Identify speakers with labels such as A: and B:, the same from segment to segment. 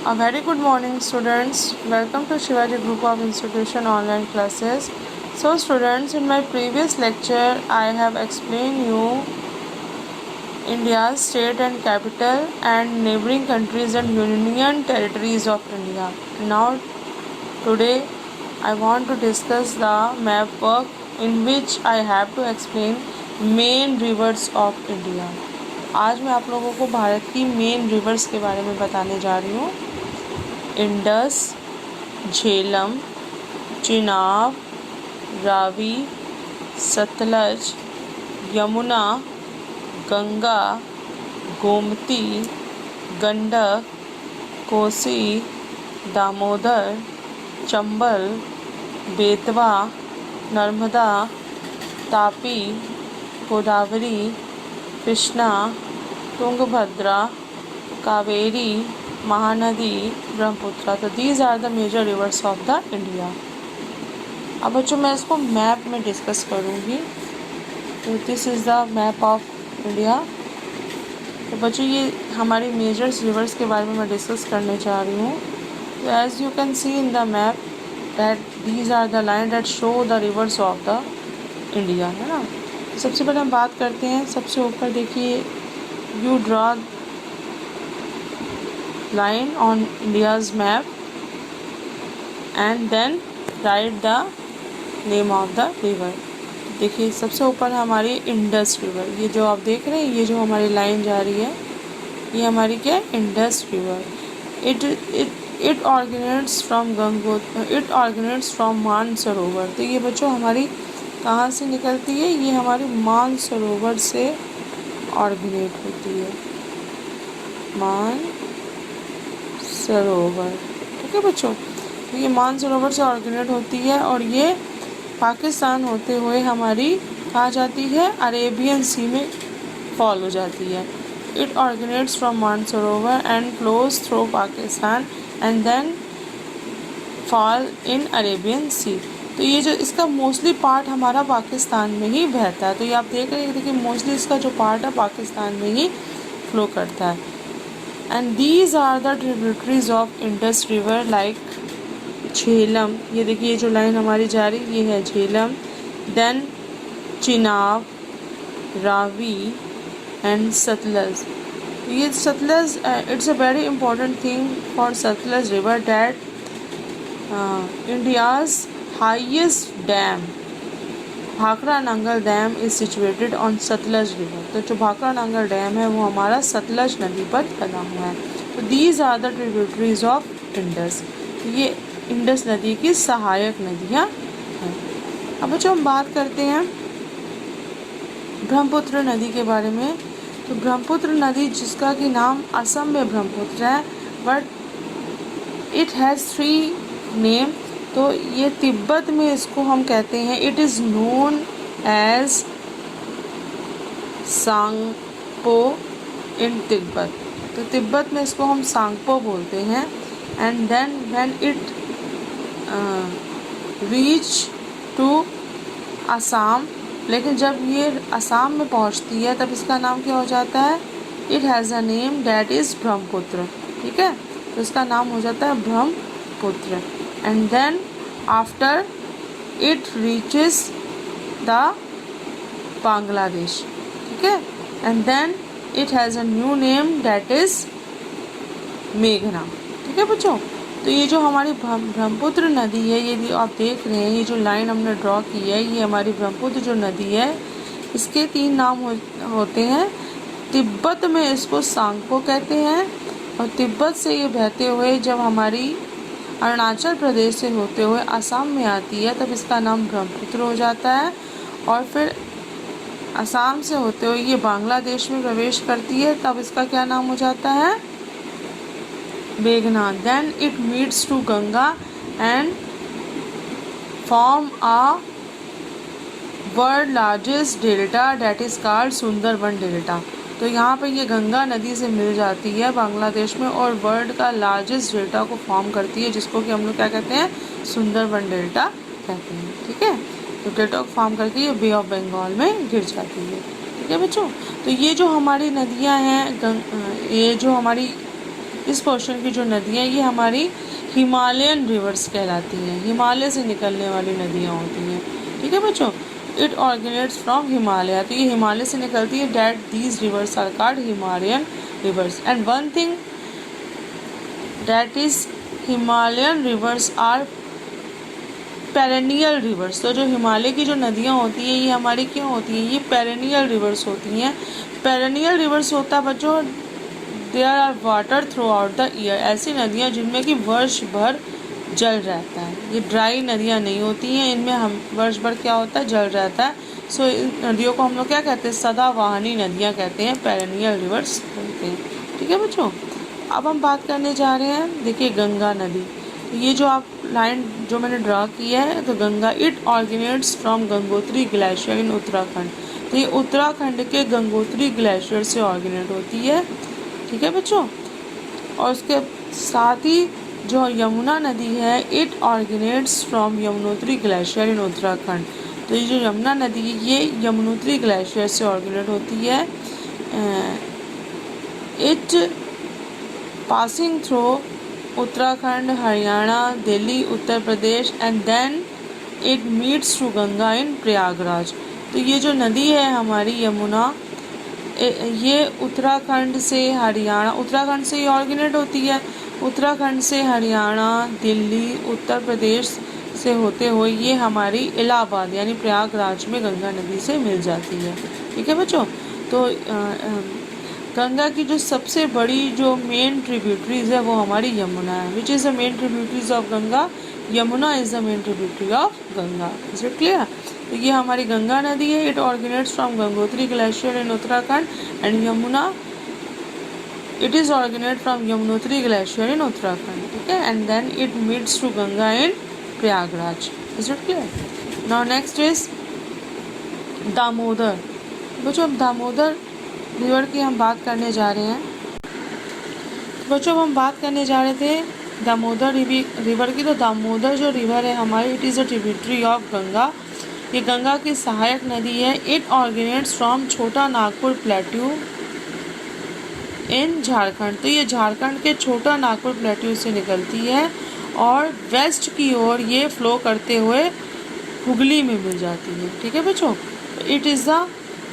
A: A very good morning, students. Welcome to Shivaji Group of Institution online classes. So students, in my previous lecture I have explained you India's state and capital and neighboring countries and union territories of India. Now today I want to discuss the map work in which I have to explain main rivers of India. आज मैं आप लोगों को भारत की main rivers के बारे में बताने जा रही हूँ। इंडस, झेलम, चिनाब, रावी, सतलज, यमुना, गंगा, गोमती, गंडक, कोसी, दामोदर, चंबल, बेतवा, नर्मदा, तापी, गोदावरी, कृष्णा, तुंगभद्रा, कावेरी, महानदी, ब्रह्मपुत्र। तो these are the major rivers of the India. अब बच्चों मैं इसको मैप में डिस्कस करूँगी। तो this is the map of India. तो बच्चों ये हमारी मेजर रिवर्स के बारे में मैं डिस्कस करने जा रही हूँ। तो as you can see in the map that these are the line that show the rivers of the India, है ना। सबसे पहले हम बात करते हैं, सबसे ऊपर देखिए, you draw line on India's map and then write the name of the river। देखिए सबसे ऊपर हमारी इंडस रिवर, ये जो आप देख रहे हैं, ये जो हमारी लाइन जा रही है, ये हमारी क्या है, Indus river. It originates from Mansarovar. तो ये बच्चों हमारी कहाँ से निकलती है, ये हमारी मानसरोवर से ऑर्गेनेट होती है, सरोवर। ठीक है बच्चों, तो ये मानसरोवर से ऑर्गेनेट होती है और ये पाकिस्तान होते हुए हमारी कहाँ जाती है, अरेबियन सी में फॉल हो जाती है। It originates from Mansarovar and flows through Pakistan and then fall in Arabian Sea. तो ये जो इसका मोस्टली पार्ट हमारा पाकिस्तान में ही बहता है। तो ये आप देख रहे हैं, देखिए मोस्टली इसका जो पार्ट है पाकिस्तान में ही फ्लो करता है। And these are the tributaries of Indus River like Jhelum. ये देखिए, ये जो लाइन हमारी जा रही ये है झेलम, देन चिनाब, रावी एंड सतलज। ये Sutlej, it's a very important thing for Sutlej river that India's highest dam Bhakra Nangal dam is situated on Sutlej river. तो जो भाखड़ा नांगल डैम है वो हमारा सतलज नदी पर बना हुआ है। तो these are the tributaries of Indus. ये इंडस नदी की सहायक नदियाँ हैं। अब जो हम बात करते हैं ब्रह्मपुत्र नदी के बारे में, तो ब्रह्मपुत्र नदी जिसका कि नाम असम में ब्रह्मपुत्र है, बट इट हैज़ 3 नेम। तो ये तिब्बत में इसको हम कहते हैं, it is known as Tsangpo in Tibet. तो तिब्बत में इसको हम सांगपो बोलते हैं। And then when it reach to Assam, लेकिन जब ये असम में पहुंचती है तब इसका नाम क्या हो जाता है, it has a name that is Brahmaputra. ठीक है, तो इसका नाम हो जाता है Brahmaputra. And then after it reaches the Bangladesh, ठीक है, and then it has a new name that is मेघना। ठीक है बच्चों, तो ये जो हमारी ब्रह्मपुत्र नदी है, ये आप देख रहे हैं, ये जो लाइन हमने ड्रॉ की है, ये हमारी ब्रह्मपुत्र जो नदी है, इसके 3 नाम होते हैं। तिब्बत में इसको सांगपो कहते हैं, और तिब्बत से ये बहते हुए जब हमारी अरुणाचल प्रदेश से होते हुए असम में आती है तब इसका नाम ब्रह्मपुत्र हो जाता है। और फिर असम से होते हुए ये बांग्लादेश में प्रवेश करती है तब इसका क्या नाम हो जाता है, मेघना। Then it meets to Ganga and form a world largest delta that is called Sundarban delta. तो यहाँ पे ये गंगा नदी से मिल जाती है बांग्लादेश में और वर्ल्ड का लार्जेस्ट डेल्टा को फॉर्म करती है, जिसको कि हम लोग क्या कहते हैं, सुंदरबन डेल्टा कहते हैं। ठीक है, तो डेल्टा को फॉर्म करके ये बे ऑफ बंगाल में गिर जाती है। ठीक है बच्चों, तो ये जो हमारी नदियाँ हैं, ये जो हमारी इस पोर्शन की जो नदियाँ ये हमारी हिमालयन रिवर्स कहलाती हैं, हिमालय से निकलने वाली नदियाँ होती हैं। ठीक है बच्चों, इट ऑरिजिनेट्स फ्रॉम हिमालय, तो ये हिमालय से निकलती है। That these rivers are called Himalayan rivers and one thing that is Himalayan rivers are perennial rivers. तो जो हिमालय की जो नदियाँ होती हैं ये हमारी क्यों होती हैं, ये पेरेनियल रिवर्स होती हैं। पेरेनियल रिवर्स होता है बच्चों, there are water throughout the year, ऐसी नदियाँ जिनमें कि वर्ष भर जल रहता है। ये ड्राई नदियाँ नहीं होती हैं, इनमें हम वर्ष भर क्या होता है, जल रहता है। सो इन नदियों को हम लोग क्या कहते हैं, सदाबहानी नदियाँ कहते हैं, पेरेनियल रिवर्स बोलते हैं। ठीक है बच्चों, अब हम बात करने जा रहे हैं, देखिए गंगा नदी। ये जो आप लाइन जो मैंने ड्रा की है, तो Ganga, it originates from Gangotri glacier in Uttarakhand. तो ये उत्तराखंड के गंगोत्री ग्लेशियर से ऑरिजिनेट होती है। ठीक है बच्चों, और उसके साथ ही जो यमुना नदी है, it originates from Yamunotri glacier in Uttarakhand. तो ये जो यमुना नदी है ये यमुनोत्री ग्लेशियर से ऑरिजिनेट होती है। It passing through Uttarakhand, Haryana, Delhi, Uttar Pradesh and then it meets to Ganga in Prayagraj. तो ये जो नदी है हमारी यमुना, ये उत्तराखंड से हरियाणा, उत्तराखंड से ये ऑरिजिनेट होती है। उत्तराखंड से हरियाणा, दिल्ली, उत्तर प्रदेश से होते हुए ये हमारी इलाहाबाद यानी प्रयागराज में गंगा नदी से मिल जाती है। ठीक है बच्चों, तो गंगा की जो सबसे बड़ी जो मेन ट्रिब्यूटरीज है वो हमारी यमुना है। Which is the main tributaries of Ganga, Yamuna is the main tributary of Ganga. Is it clear? तो ये हमारी गंगा नदी है, it originates from Gangotri glacier in Uttarakhand and Yamuna, it is originate from Yamunotri glacier in Uttarakhand. ठीक है, and then it meets to Ganga in Prayagraj. Is it clear? Now next is Damodar. बच्चों अब Damodar river की हम बात करने जा रहे हैं। बच्चों हम बात करने जा रहे थे दामोदर रिवर की। तो दामोदर जो रिवर है हमारी, it is a tributary of Ganga. ये गंगा की सहायक नदी है। इट ऑरिजिनेट्स फ्रॉम छोटा नागपुर प्लेट्यू इन झारखंड। तो ये झारखंड के छोटा नागपुर प्लेट्यू से निकलती है और वेस्ट की ओर ये फ्लो करते हुए हुगली में मिल जाती है। ठीक है बच्चों, it is the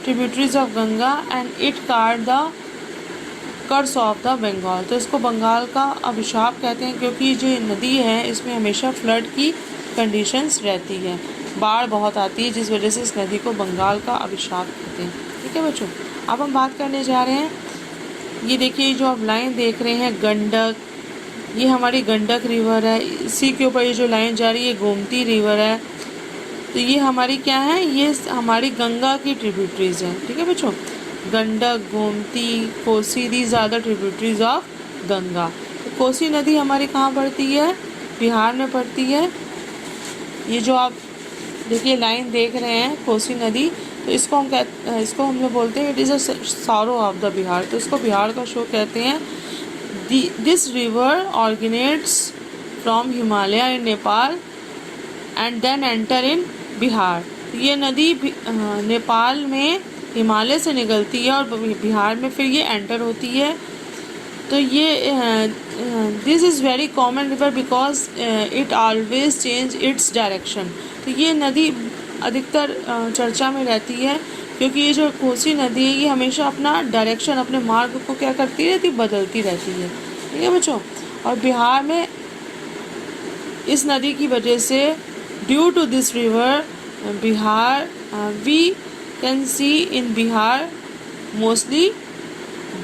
A: tributaries of Ganga and it called the curse of the Bengal. तो इसको बंगाल का अभिशाप कहते हैं, क्योंकि जो नदी है इसमें हमेशा फ्लड की कंडीशंस रहती है, बाढ़ बहुत आती है, जिस वजह से इस नदी को बंगाल का अभिशाप कहते हैं। ठीक है बच्चों, अब हम बात करने जा रहे हैं, ये देखिए जो आप लाइन देख रहे हैं गंडक, ये हमारी गंडक रिवर है। इसी के ऊपर ये जो लाइन जा रही है गोमती रिवर है। तो ये हमारी क्या है, ये हमारी गंगा की ट्रिब्यूटरीज हैं। ठीक है बच्चों, Gandak, Gomti, Kosi, these are the tributaries of Ganga. तो कोसी नदी हमारी कहाँ पड़ती है, बिहार में पड़ती है। ये जो आप देखिए लाइन देख रहे हैं कोसी नदी, तो इसको हम लोग बोलते हैं it is a sorrow of the Bihar. तो इसको बिहार का शो कहते हैं। This river originates from Himalaya in Nepal and then enter in Bihar. ये नदी नेपाल में हिमालय से निकलती है और बिहार में फिर ये एंटर होती है। तो ये this is very common river because it always change its direction. तो ये नदी अधिकतर चर्चा में रहती है, क्योंकि ये जो कोसी नदी है ये हमेशा अपना डायरेक्शन, अपने मार्ग को क्या करती रहती, बदलती रहती है। ठीक है बच्चों, और बिहार में इस नदी की वजह से, due to this river Bihar, we can see in Bihar mostly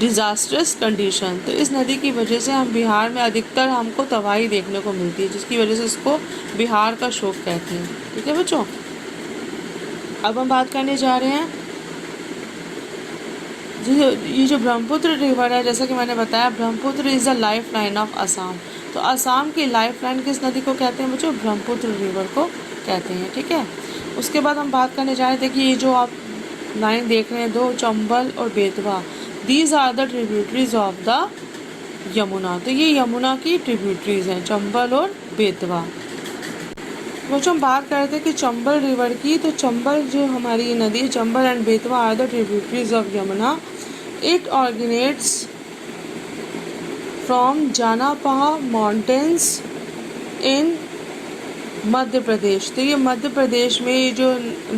A: disastrous condition. तो इस नदी की वजह से हम बिहार में अधिकतर हमको तबाही देखने को मिलती है, जिसकी वजह से इसको बिहार का शोक कहते हैं। ठीक है बच्चों, अब हम बात करने जा रहे हैं ये जो ब्रह्मपुत्र रिवर है, जैसा कि मैंने बताया Brahmaputra is the life line of Assam. तो असम की लाइफ लाइन किस नदी को कहते हैं बच्चों, ब्रह्मपुत्र रिवर को कहते हैं। ठीक है, उसके बाद हम बात करने जा रहे थे कि ये जो आप लाइन देख रहे हैं दो, चंबल और Betwa, these are the tributaries of the Yamuna. तो ये यमुना की ट्रिब्यूटरीज हैं, चंबल और बेतवा। बच्चों हम बात कर रहे थे कि चंबल रिवर की। तो चंबल जो हमारी नदी, Chambal and Betwa are the tributaries of Yamuna. It originates from Janapav mountains in Madhya Pradesh. तो ये मध्य प्रदेश में, ये जो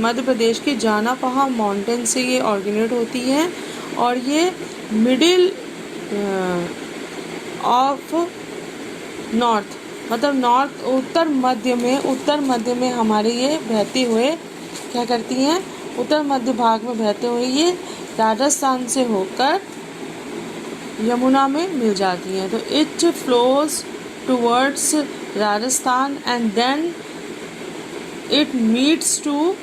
A: मध्य प्रदेश के जानापहा माउंटेन से ये ऑरिजिनेट होती है और ये मिडिल ऑफ नॉर्थ, मतलब नॉर्थ उत्तर मध्य में हमारे ये बहते हुए क्या करती हैं, उत्तर मध्य भाग में बहते हुए ये राजस्थान से होकर यमुना में मिल जाती हैं। तो it flows towards Rajasthan and then it meets to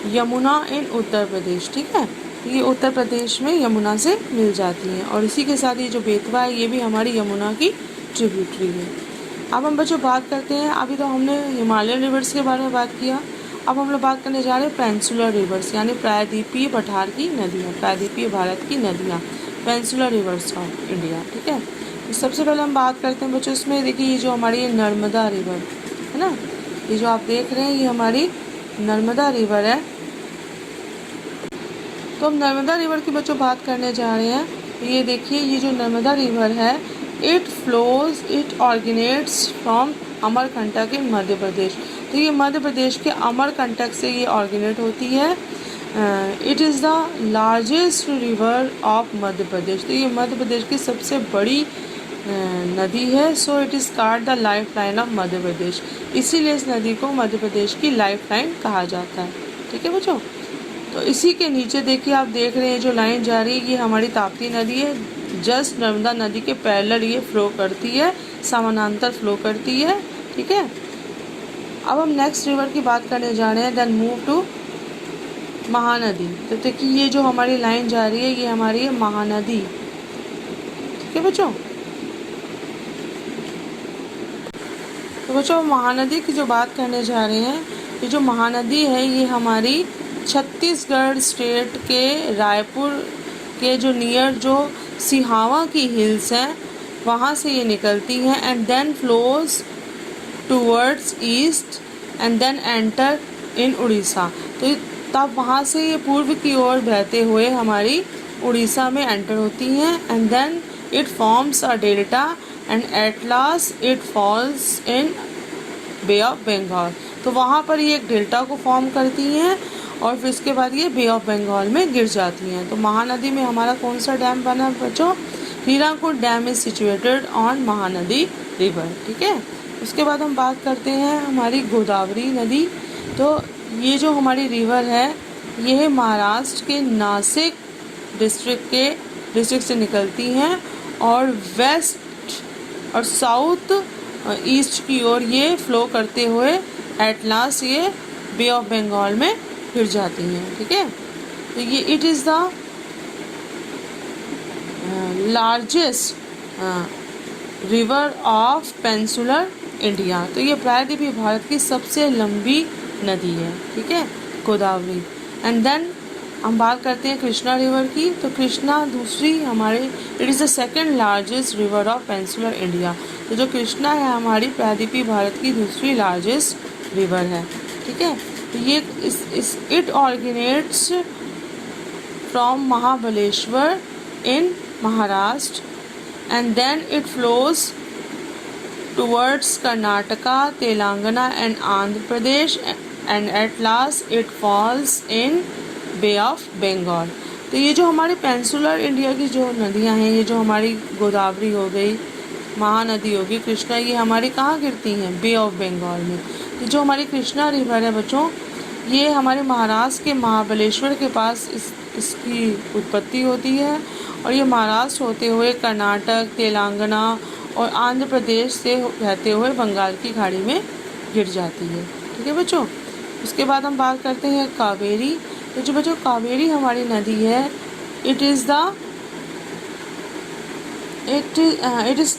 A: Yamuna in Uttar Pradesh. ठीक है, ये उत्तर प्रदेश में यमुना से मिल जाती हैं और इसी के साथ ये जो बेतवा है ये भी हमारी यमुना की ट्रिब्यूटरी है। अब हम बच्चों बात करते हैं, अभी तो हमने हिमालयन रिवर्स के बारे में बात किया, अब हम लोग बात करने जा रहे हैं पेंसुलर रिवर्स यानी प्रायद्वीपीय पठार की नदियाँ, प्रायद्वीपीय भारत की नदियाँ, पेंसुलर रिवर्स ऑफ इंडिया। ठीक है, तो सबसे पहले हम बात करते हैं बच्चों, इसमें देखिए ये जो हमारी नर्मदा रिवर है ना, ये जो आप देख रहे हैं ये हमारी नर्मदा रिवर है। तो हम नर्मदा रिवर की बच्चों बात करने जा रहे हैं। तो ये देखिए ये जो नर्मदा रिवर है इट ऑरिजिनेट्स फ्रॉम अमरकंटक इन मध्य प्रदेश। तो ये मध्य प्रदेश के अमरकंटक से ये ऑरिजिनेट होती है। It is the largest river of Madhya Pradesh. तो ये मध्य प्रदेश की सबसे बड़ी नदी है। So it is called the life line of Madhya Pradesh, इसीलिए इस नदी को मध्य प्रदेश की लाइफ लाइन कहा जाता है। ठीक है बच्चों, तो इसी के नीचे देखिए आप देख रहे हैं जो लाइन जा रही है ये हमारी ताप्ती नदी है, जस्ट नर्मदा नदी के पैरेलल ये फ्लो करती है, समानांतर फ्लो करती है। ठीक है, अब हम नेक्स्ट रिवर की बात करने जा रहे हैं, देन मूव टू महानदी। तो देखिए ये जो हमारी लाइन जा रही है ये हमारी है महानदी। ठीक है बच्चों, तो बच्चों महानदी की जो बात करने जा रहे हैं, ये जो महानदी है ये हमारी छत्तीसगढ़ स्टेट के रायपुर के जो नियर जो सिहावा की हिल्स हैं वहाँ से ये निकलती हैं and then flows towards east and then enter in Orissa. तो तब वहाँ से ये पूर्व की ओर बहते हुए हमारी उड़ीसा में एंटर होती हैं and then it forms a delta and at last it falls in bay of Bengal. तो वहाँ पर ये एक डेल्टा को फॉर्म करती हैं और फिर इसके बाद ये बे ऑफ बंगाल में गिर जाती हैं। तो महानदी में हमारा कौन सा डैम बना बच्चों, Hirakud dam is situated on Mahanadi river. ठीक है, उसके बाद हम बात करते हैं हमारी गोदावरी नदी। तो ये जो हमारी रिवर है ये महाराष्ट्र के नासिक डिस्ट्रिक्ट से निकलती हैं और वेस्ट और साउथ ईस्ट की ओर ये फ्लो करते हुए एट लास्ट ये बे ऑफ बंगाल में गिर जाती हैं। ठीक है, तो ये it is the largest river of peninsular India. तो ये प्रायद्वीपीय भारत की सबसे लंबी नदी है। ठीक है, गोदावरी। एंड देन हम बात करते हैं कृष्णा रिवर की। तो कृष्णा दूसरी हमारे it is the second largest river of peninsular India. तो जो कृष्णा है हमारी प्रायद्वीपीय भारत की दूसरी लार्जेस्ट रिवर है। ठीक है, तो ये it originates from Mahabaleshwar in Maharashtra and then it flows towards Karnataka, Telangana and Andhra Pradesh and at last it falls in bay of Bengal. तो ये जो हमारी पेंसुलर इंडिया की जो नदियां हैं, ये जो हमारी गोदावरी हो गई, महानदी होगी, कृष्णा, ये हमारी कहाँ गिरती हैं, बे ऑफ बंगाल में। ये जो हमारी कृष्णा रिवर है बच्चों ये हमारे महाराष्ट्र के महाबलेश्वर के पास इसकी उत्पत्ति होती है और ये महाराष्ट्र होते हुए कर्नाटक, तेलंगाना और आंध्र प्रदेश से बहते हुए बंगाल की खाड़ी में गिर जाती है। ठीक है बच्चों, उसके बाद हम बात करते हैं कावेरी। तो जो बच्चों कावेरी हमारी नदी है it is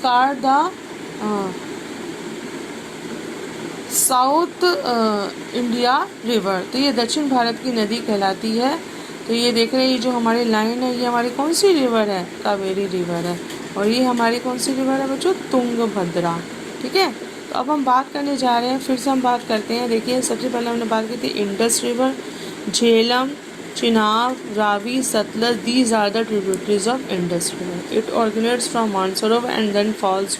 A: called the south India river. तो ये दक्षिण भारत की नदी कहलाती है। तो ये देख रहे हैं ये जो हमारी लाइन है ये हमारी कौन सी रिवर है, कावेरी रिवर है और ये हमारी कौन सी रिवर है बच्चों, तुंगभद्रा। ठीक है, तो अब हम बात करने जा रहे हैं, फिर से हम बात करते हैं। देखिए सबसे पहले हमने बात की थी Indus river, Jhelum, Chenab, Ravi, Satluj, these are the tributaries of Indus River. It originates from Mansarovar and then falls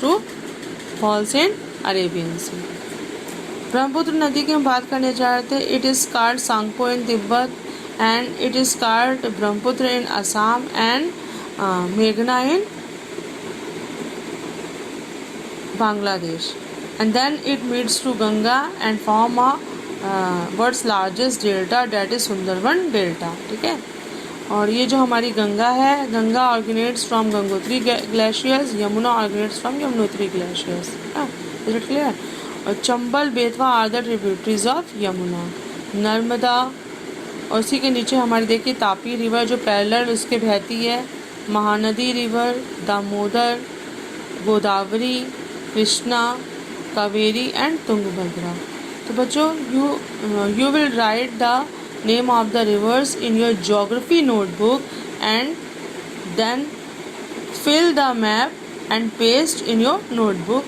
A: in Arabian Sea. Brahmaputra नदी की हम बात करने जा रहे थे. It is called Tsangpo in Tibet and it is called Brahmaputra in Assam and मेघना in Bangladesh, and then it meets to Ganga and form a world's largest delta, that is Sundarban delta. ठीक है. और ये जो हमारी गंगा है, Ganga originates from Gangotri glaciers, Yamuna originates from Yamunotri glaciers. Is it clear? और Chambal, Betwa are the tributaries of Yamuna. Narmada, और उसी के नीचे हमारी देखिए तापी रिवर जो पैरेलल उसके बहती है. Mahanadi river, Damodar, Godavari, Krishna, Kaveri and Tungabhadra. तो बच्चों you will write the name of the rivers in your geography notebook and then fill the map and paste in your notebook.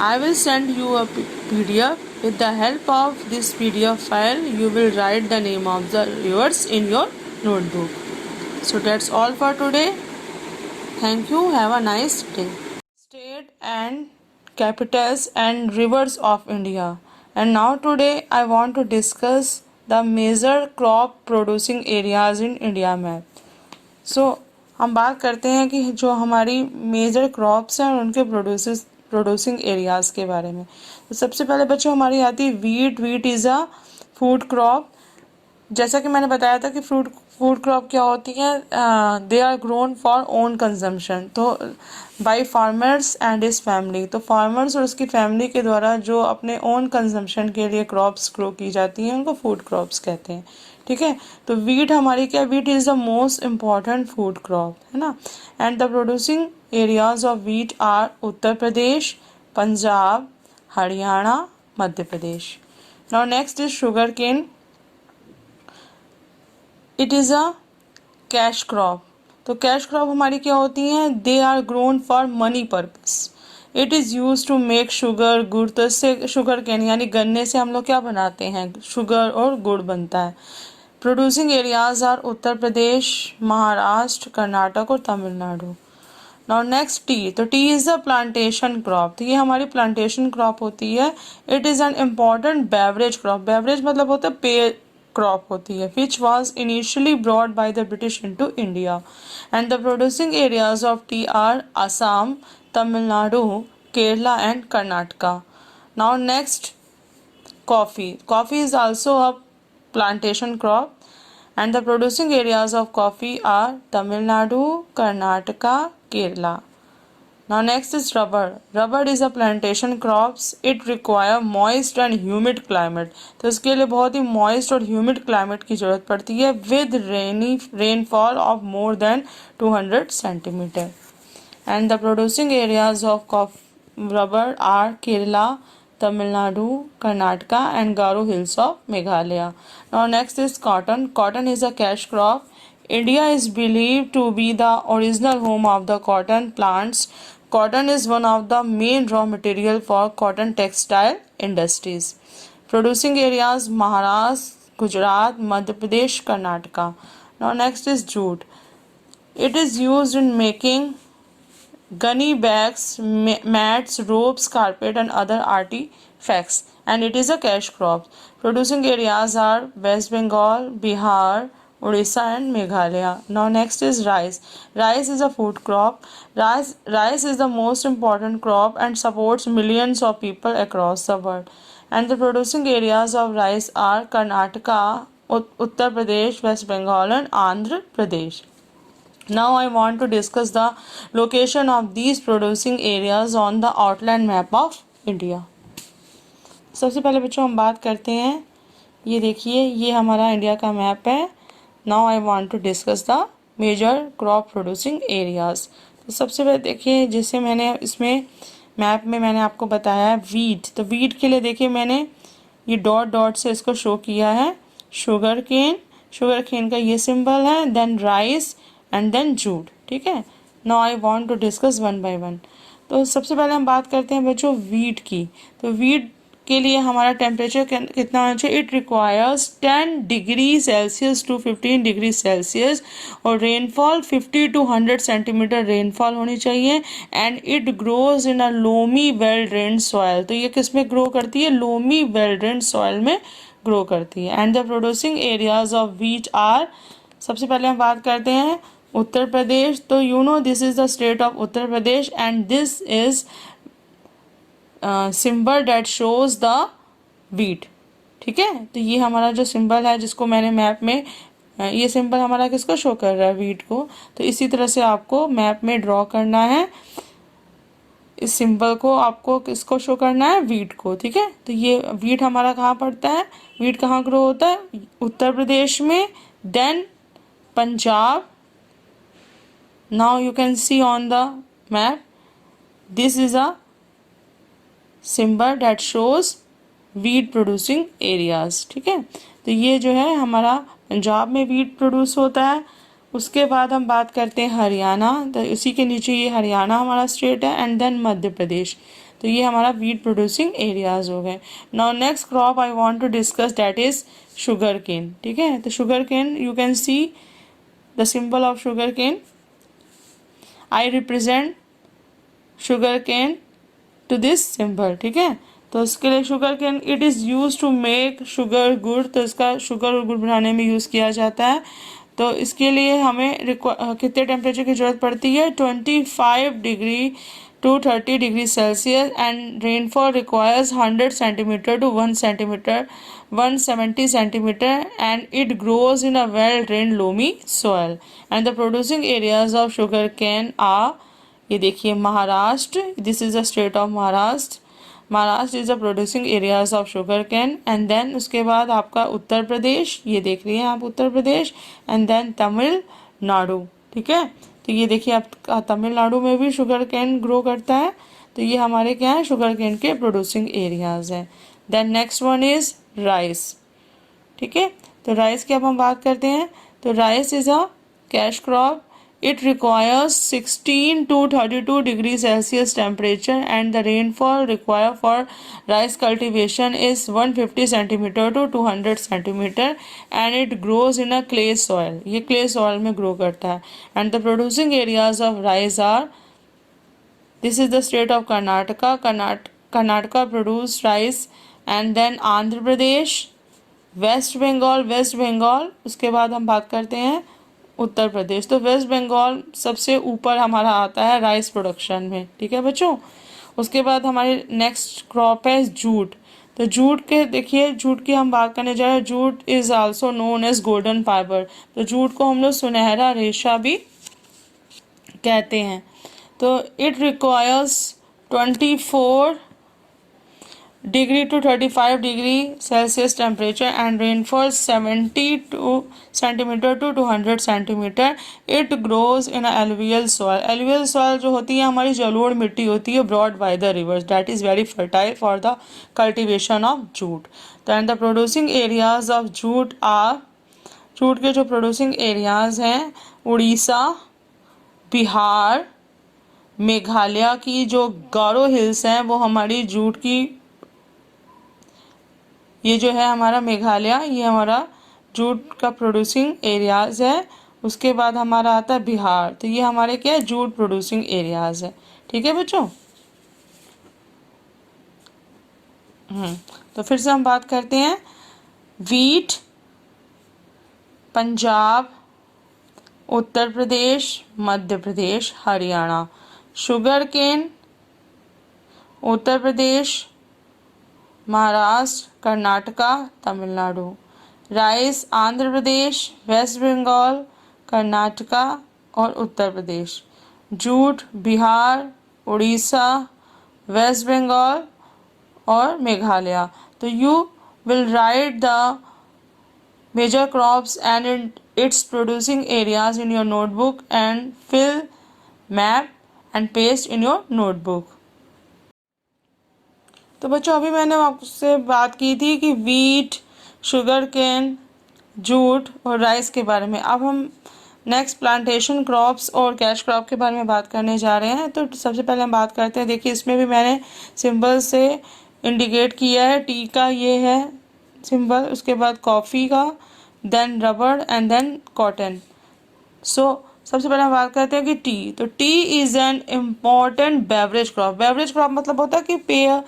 A: I will send you a PDF. With the help of this PDF file, you will write the name of the rivers in your notebook. So that's all for today. Thank you. Have a nice day. State and capitals and rivers of India. And now today I want to discuss the major crop producing areas in India map. So हम बात करते हैं कि जो हमारी major crops हैं और उनके प्रोड्यूसिंग एरियाज़ के बारे में. तो सबसे पहले बच्चों हमारी आती है wheat. Wheat is a food crop. जैसा कि मैंने बताया था कि फूड क्रॉप क्या होती है, they are grown for own consumption. तो by farmers and his family. तो फार्मर्स और उसकी फैमिली के द्वारा जो अपने ओन कंजम्पशन के लिए क्रॉप्स ग्रो की जाती हैं उनको फूड क्रॉप्स कहते हैं. ठीक है. तो वीट हमारी क्या, wheat is the most important food crop है ना. And the producing areas of wheat are Uttar Pradesh, Punjab, Haryana, Madhya Pradesh. Now next is sugar cane. It is a cash crop. तो कैश क्रॉप हमारी क्या होती हैं, they are grown for money purpose. It is use to make sugar gur. तो इससे sugar cane यानी गन्ने से हम लोग क्या बनाते हैं, शुगर और गुड़ बनता है. Producing areas are Uttar Pradesh, Maharashtra, Karnataka और तमिलनाडु. Now next tea. तो tea is a plantation crop. तो ये हमारी प्लांटेशन क्रॉप होती है. It is an important beverage crop. Beverage मतलब होता है पेय क्रॉप होती है. Which was initially brought by the British into India. And the producing areas of tea are Assam, Tamil Nadu, Kerala and Karnataka. Now next coffee. Coffee is also a plantation crop and the producing areas of coffee are Tamil Nadu, Karnataka, Kerala. Now next is rubber. Rubber is a plantation crops. It require moist and humid climate. तो इसके लिए बहुत ही moist और humid climate की ज़रूरत पड़ती है with rainfall of more than 200 centimeter. And the producing areas of rubber are Kerala, Tamil Nadu, Karnataka and Garo Hills of Meghalaya. Now next is cotton. Cotton is a cash crop. India is believed to be the original home of the cotton plants. Cotton is one of the main raw material for cotton textile industries. Producing areas Maharashtra, Gujarat, Madhya Pradesh, Karnataka. Now next is jute. It is used in making gunny bags, mats, ropes, carpet and other artifacts, and it is a cash crop. Producing areas are West Bengal, Bihar, Odisha and Meghalaya. Now next is rice. Rice is a food crop. Rice is the most important crop and supports millions of people across the world. And the producing areas of rice are Karnataka, Uttar Pradesh, West Bengal and Andhra Pradesh. Now I want to discuss the location of these producing areas on the outline map of India. सबसे पहले बच्चों हम बात करते हैं, ये देखिए ये हमारा इंडिया का मैप है. Now I want to discuss the major crop producing areas. तो सबसे पहले देखिए जैसे मैंने इसमें मैप में मैंने आपको बताया है वीट. तो वीट के लिए देखिए मैंने ये डॉट डॉट से इसको शो किया है. शुगर केन का ये सिंबल है. Then rice and then jute. ठीक है. Now I want to discuss one by one. तो सबसे पहले हम बात करते हैं बच्चों वीट की. तो वीट के लिए हमारा टेम्परेचर कितना होना चाहिए? It requires 10 degree Celsius to 15 degree Celsius, और रेनफॉल 50 टू 100 सेंटीमीटर रेनफॉल होनी चाहिए। And it grows in a loamy well drained soil. तो ये किस में ग्रो करती है? लोमी वेल ड्रेन्ड सॉइल में ग्रो करती है। And the producing areas of wheat are, सबसे पहले हम बात करते हैं उत्तर प्रदेश। तो you know this is the state of Uttar Pradesh and this is symbol that shows the wheat. ठीक है, तो ये हमारा जो सिंबल है जिसको मैंने मैप में ये सिंबल हमारा किसको शो कर रहा है? व्हीट को। तो इसी तरह से आपको मैप में ड्रॉ करना है, इस सिंबल को आपको किसको शो करना है? व्हीट को। ठीक है, तो ये व्हीट हमारा कहाँ पड़ता है? व्हीट कहाँ ग्रो होता है? उत्तर प्रदेश में, then Punjab. Now you can see on the map this is a symbol that shows wheat producing areas. ठीक है, तो ये जो है हमारा पंजाब में वीट प्रोड्यूस होता है। उसके बाद हम बात करते हैं हरियाणा, तो इसी के नीचे ये हरियाणा हमारा स्टेट है। And then Madhya Pradesh. तो ये हमारा वीट प्रोड्यूसिंग एरियाज हो गए। Now next crop I want to discuss that is sugar cane. ठीक है, तो sugar cane you can see the symbol of sugar cane. I represent sugar cane to this symbol. ठीक है, तो इसके लिए sugar cane it is use to make sugar gur. तो इसका शुगर गुड बनाने में यूज़ किया जाता है। तो इसके लिए हमें कितने टेम्परेचर की ज़रूरत पड़ती है? 25 degree to 30 degree Celsius. And rainfall requires 100 centimetre to 1 centimetre 170 centimetre. And it grows in a well drained loamy soil. And the producing areas of sugar cane are, ये देखिए Maharashtra, this is the state of Maharashtra. Maharashtra is the producing areas of sugar cane. And then उसके बाद आपका उत्तर प्रदेश, ये देख रही हैं आप उत्तर प्रदेश। And then Tamil Nadu. ठीक है, तो ये देखिए आप तमिलनाडु में भी शुगर कैन ग्रो करता है। तो ये हमारे क्या है? शुगर कैन के प्रोड्यूसिंग एरियाज हैं। Then next one is rice. ठीक है, तो राइस की अब हम बात करते हैं। तो rice is a cash crop. It requires 16 to 32 degrees Celsius temperature, and the rainfall required for rice cultivation is 150 centimeter to 200 centimeter, and it grows in a clay soil. ये clay soil में grow करता है। And the producing areas of rice are, this is the state of Karnataka. Karnataka produce rice, and then Andhra Pradesh, West Bengal. उसके बाद हम बात करते हैं उत्तर प्रदेश। तो वेस्ट बंगाल सबसे ऊपर हमारा आता है राइस प्रोडक्शन में। ठीक है बच्चों, उसके बाद हमारी नेक्स्ट क्रॉप है जूट। तो जूट के देखिए, जूट की हम बात करने जा रहे हैं। Jute is also known as golden fibre. तो जूट को हम लोग सुनहरा रेशा भी कहते हैं। तो it requires 24 degree to 35 degree Celsius temperature and rainfall 70 centimetre to 200 centimetre. It grows in alluvial soil. Alluvial soil जो होती है हमारी जलोढ़ मिट्टी होती है, brought by the rivers, that is very fertile for the cultivation of jute. तो and the producing areas of jute are, jute के जो प्रोड्यूसिंग एरियाज हैं उड़ीसा, बिहार, मेघालय की जो गारो हिल्स हैं वो हमारी जूट की, ये जो है हमारा मेघालय, ये हमारा जूट का प्रोड्यूसिंग एरियाज है। उसके बाद हमारा आता है बिहार। तो ये हमारे क्या है? जूट प्रोड्यूसिंग एरियाज है। ठीक है बच्चों। तो फिर से हम बात करते हैं। Wheat Punjab, Uttar Pradesh, Madhya Pradesh, Haryana. Sugar cane उत्तर प्रदेश, महाराष्ट्र, कर्नाटका, तमिलनाडु। राइस आंध्र प्रदेश, वेस्ट बंगाल, कर्नाटका और उत्तर प्रदेश। जूट बिहार, उड़ीसा, वेस्ट बंगाल और मेघालय। तो you will write the major crops and its producing areas in your notebook and fill map and paste in your notebook. तो बच्चों अभी मैंने आपसे बात की थी कि वीट, शुगर केन, जूट और राइस के बारे में। अब हम नेक्स्ट प्लांटेशन क्रॉप्स और कैश क्रॉप के बारे में बात करने जा रहे हैं। तो सबसे पहले हम बात करते हैं, देखिए इसमें भी मैंने सिंबल से इंडिकेट किया है, टी का ये है सिंबल, उसके बाद कॉफ़ी का, देन रबड़ एंड देन कॉटन। सो सबसे पहले हम बात करते हैं कि टी। तो tea is an important beverage crop. Beverage crop मतलब होता है कि पेय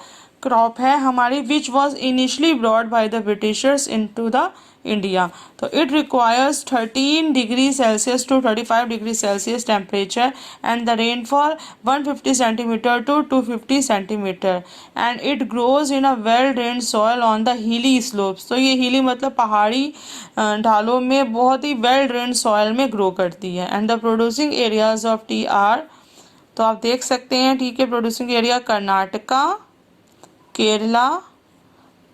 A: क्रॉप है हमारी, which was initially brought by the Britishers into the India. तो it requires 13 degree Celsius to 35 degree Celsius temperature and the rainfall 150 centimetre to 250 centimetre and it grows in a well drained soil on the hilly slopes. तो ये hilly मतलब पहाड़ी ढालों में बहुत ही well drained soil में grow करती है। And the producing areas of tea are, तो आप देख सकते हैं टी के प्रोड्यूसिंग एरिया कर्नाटका, केरला,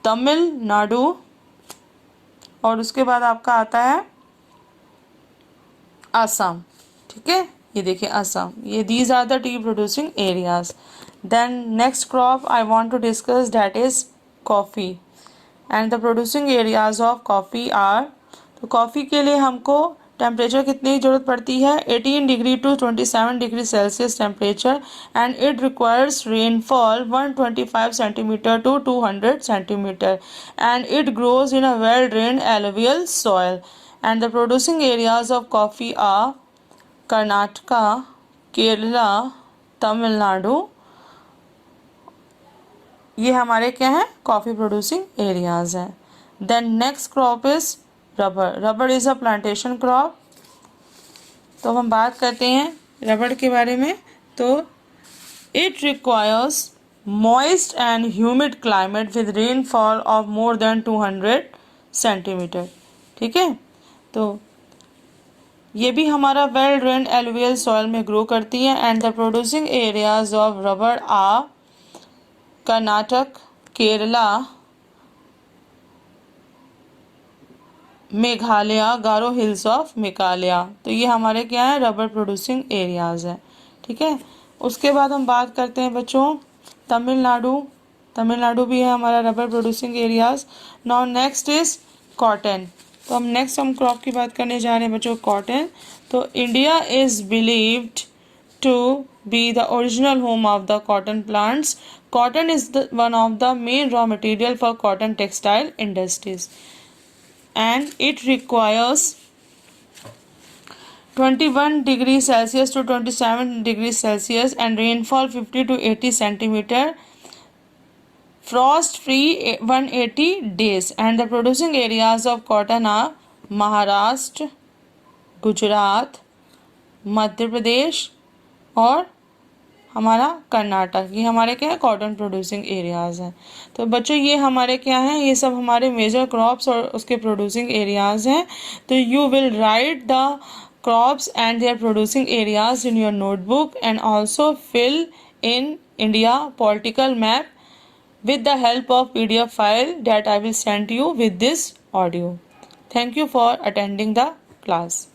A: तमिलनाडु, और उसके बाद आपका आता है असम। ठीक है, ये देखिए असम, ये these are the tea producing areas. Then next crop I want to discuss that is coffee and the producing areas of coffee are. तो कॉफ़ी के लिए हमको टेम्परेचर कितनी ज़रूरत पड़ती है, 18 degree to 27 degree Celsius temperature and it requires rainfall 125 centimetre to 200 centimetre and it grows in a well drained alluvial soil and the producing areas of coffee are Karnataka, Kerala, Tamil Nadu. ये हमारे क्या हैं, कॉफ़ी प्रोड्यूसिंग एरियाज हैं। Then next crop is rubber. Rubber is a plantation crop. तो हम बात करते हैं रबर के बारे में। तो it requires moist and humid climate with rainfall of more than 200 centimetre. ठीक है, तो ये भी हमारा वेल ड्रेन्ड एलुवियल सॉइल में ग्रो करती है and the producing areas of rubber are Karnataka, Kerala, Meghalaya, Garo hills of Meghalaya. तो ये हमारे क्या है, रबर प्रोड्यूसिंग एरियाज हैं। ठीक है, उसके बाद हम बात करते हैं बच्चों तमिलनाडु। तमिलनाडु भी है हमारा rubber producing areas. Now next is cotton. तो हम क्रॉप की बात करने जा रहे हैं बच्चों, कॉटन। तो India is believed to be the original home of the cotton plants. Cotton is one of the main raw material for cotton textile industries and it requires 21 degrees Celsius to 27 degrees Celsius and rainfall 50 to 80 centimeter, frost free 180 days and the producing areas of cotton are Maharashtra, Gujarat, Madhya Pradesh और हमारा कर्नाटक। ये हमारे क्या है, cotton producing areas हैं। तो बच्चों ये हमारे क्या हैं, ये सब हमारे मेजर क्रॉप्स और उसके प्रोड्यूसिंग एरियाज हैं। तो you will write the crops and their producing areas in your notebook and also fill in India political map with the help of PDF file that I will send you with this audio. Thank you for attending the class.